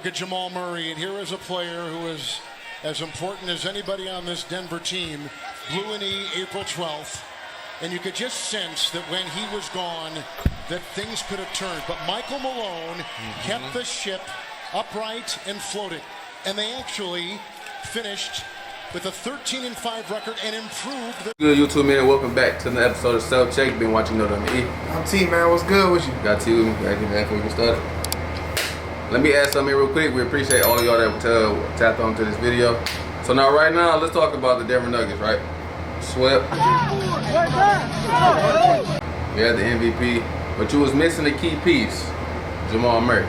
Look at Jamal Murray, and here is a player who is as important as anybody on this Denver team. Blew a knee April 12th, and you could just sense that when he was gone, that things could have turned. But Michael Malone kept the ship upright and floating, and they actually finished with a 13-5 record and improved. Good YouTube man, welcome back to another episode of Self Check. Been watching No Dumb E. I'm T man, what's good with you? Got T with me. Got him before we get started. Let me add something real quick. We appreciate all of y'all that tapped onto this video. So now, right now, let's talk about the Denver Nuggets, right? Swept. We had the MVP, but you was missing a key piece, Jamal Murray.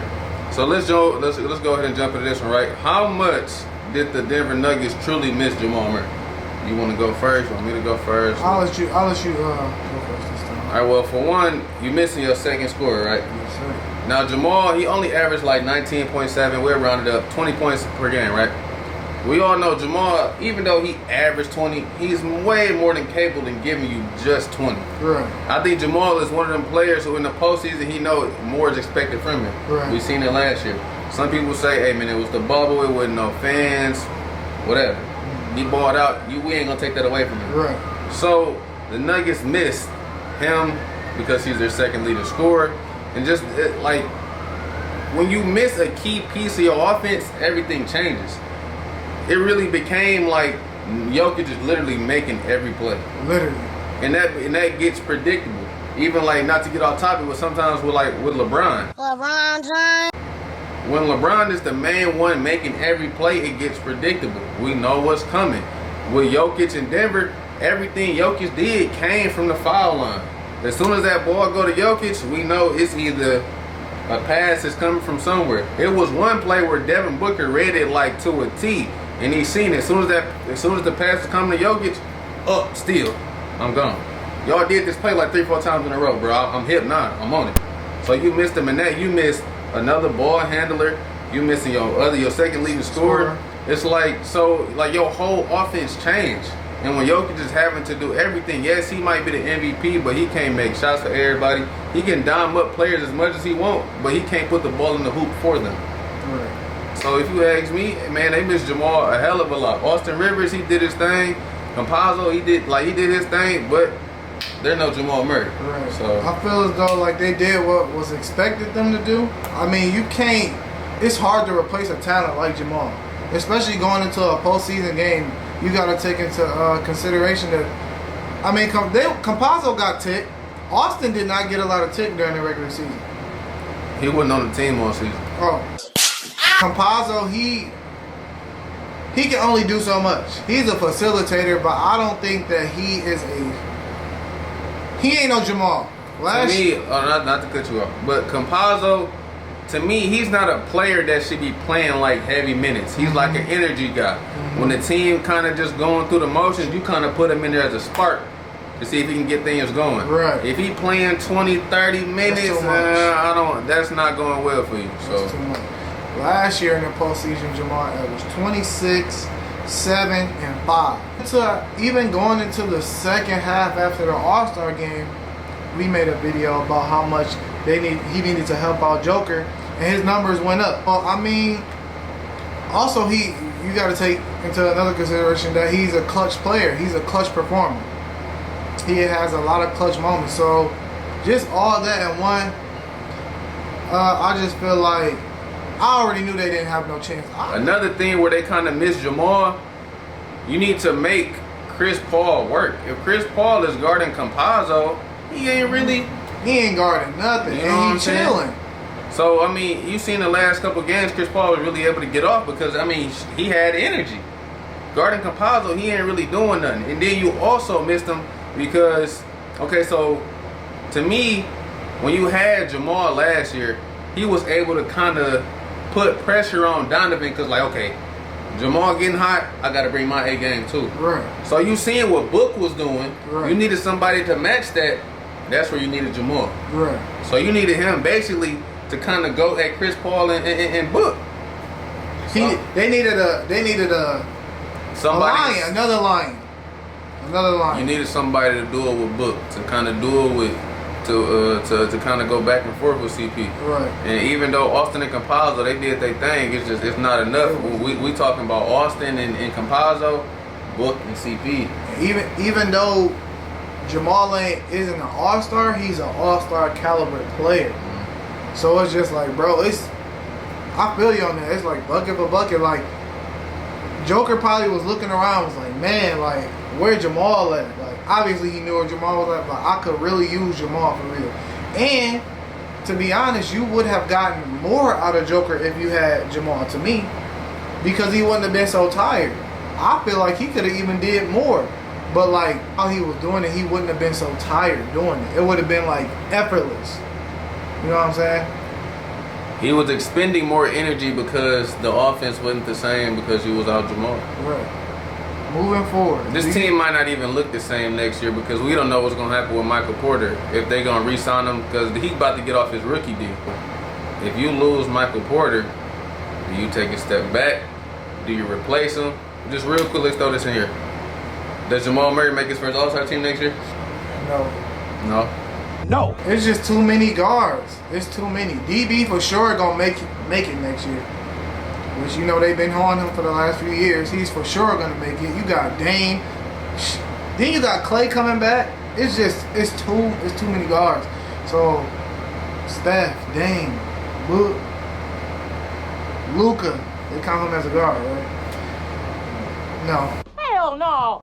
So let's go ahead and jump into this one, right? How much did the Denver Nuggets truly miss Jamal Murray? You want to go first? You want me to go first? I'll let you go first this time. All right. Well, for one, you missing your second scorer, right? Yes, sir. Now Jamal, he only averaged like 19.7. We're rounded up 20 points per game, right? We all know Jamal, even though he averaged 20, he's way more than capable in giving you just 20. Right. I think Jamal is one of them players who in the postseason, he know more is expected from him. Right. We seen it last year. Some people say, hey man, it was the bubble, it wasn't no fans, whatever. He balled out, we ain't gonna take that away from him. Right. So the Nuggets missed him because he's their second leading scorer. And just like when you miss a key piece of your offense, everything changes. It really became like Jokic is literally making every play. Literally. And that gets predictable. Even like, not to get off topic, but sometimes with LeBron. LeBron James. When LeBron is the main one making every play, it gets predictable. We know what's coming. With Jokic in Denver, everything Jokic did came from the foul line. As soon as that ball go to Jokic, we know it's either a pass is coming from somewhere. It was one play where Devin Booker read it like to a T, and he seen it. As soon as the pass is coming to Jokic, up, steal, I'm gone. Y'all did this play like 3-4 times in a row, bro. I'm hip now. I'm on it. So you missed him in that. You missed another ball handler. You missing your second leading scorer. It's like your whole offense changed. And when Jokic is having to do everything, yes, he might be the MVP, but he can't make shots for everybody. He can dime up players as much as he wants, but he can't put the ball in the hoop for them. Right. So if you ask me, man, they miss Jamal a hell of a lot. Austin Rivers, he did his thing. Campazzo, he did his thing, but they're no Jamal Murray. Right. So I feel as though like they did what was expected them to do. I mean, you can't. It's hard to replace a talent like Jamal, especially going into a postseason game. You got to take into consideration that, I mean, Campazzo got ticked. Austin did not get a lot of tick during the regular season. he wasn't on the team all season. Oh, Campazzo, he can only do so much. He's a facilitator, but I don't think that he ain't no Jamal. To me, not to cut you off, but Campazzo, to me, he's not a player that should be playing like heavy minutes. He's like an energy guy. When the team kind of just going through the motions, you kind of put him in there as a spark to see if he can get things going. Right. If he playing 20, 30 minutes, that's not going well for you. So That's too much. Last year in the postseason, Jamal averaged 26, 7, and 5. So even going into the second half after the All-Star game, we made a video about how much he needed to help out Joker, and his numbers went up. Well, I mean, also you got to take into another consideration that he's a clutch player. He's a clutch performer. He has a lot of clutch moments. So just all that in one, I just feel like I already knew they didn't have no chance. Another thing where they kind of miss Jamal, you need to make Chris Paul work. If Chris Paul is guarding Campazzo, he ain't guarding nothing, You know and what I'm he's saying? chilling. So, I mean, you've seen the last couple games, Chris Paul was really able to get off because, I mean, he had energy. Guarding Campazzo, he ain't really doing nothing. And then you also missed him because, okay, so to me, when you had Jamal last year, he was able to kind of put pressure on Donovan because, like, okay, Jamal getting hot, I got to bring my A game too. Right. So you seeing what Book was doing. Right. You needed somebody to match that. That's where you needed Jamal. Right. So you needed him basically to kind of go at Chris Paul and Book. They needed a lion, another lion. You needed somebody to do it with Book, to kind of do it with to kind of go back and forth with CP. Right. And even though Austin and Campazzo, they did their thing, it's not enough. We talking about Austin and Campazzo, Book and CP. Even though Jamal isn't an all-star, he's an all-star caliber player. So it's just like, bro, I feel you on that. It's like bucket for bucket. Like, Joker probably was looking around, was like, man, like, where Jamal at? Like, obviously he knew where Jamal was at, but I could really use Jamal for real. And to be honest, you would have gotten more out of Joker if you had Jamal, to me, because he wouldn't have been so tired. I feel like he could have even did more. But like how he was doing it, he wouldn't have been so tired doing it. It would have been like effortless. You know what I'm saying? He was expending more energy because the offense wasn't the same because he was out Jamal. Right. Moving forward. This team might not even look the same next year because we don't know what's going to happen with Michael Porter. If they're going to re-sign him, because he's about to get off his rookie deal. If you lose Michael Porter, do you take a step back? Do you replace him? Just real quick, let's throw this in here. Does Jamal Murray make his first All-Star team next year? No. No. It's just too many guards. It's too many. DB for sure gonna make it next year. Which, you know, they've been on him for the last few years. He's for sure gonna make it. You got Dame. Then you got Clay coming back. It's too many guards. So Steph, Dame, Luka, they count him as a guard, right? No. Hell no.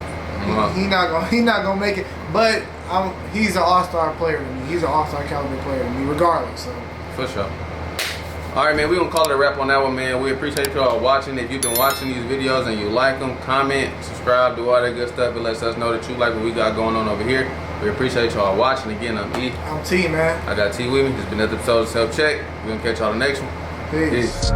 He not gonna make it. But he's an all-star player to me. He's an all-star caliber player to me, regardless. So. For sure. All right, man, we're going to call it a wrap on that one, man. We appreciate y'all watching. If you've been watching these videos and you like them, comment, subscribe, do all that good stuff. It lets us know that you like what we got going on over here. We appreciate y'all watching. Again, I'm E. I'm T, man. I got T with me. It's been another episode of Self Check. We're going to catch y'all the next one. Peace.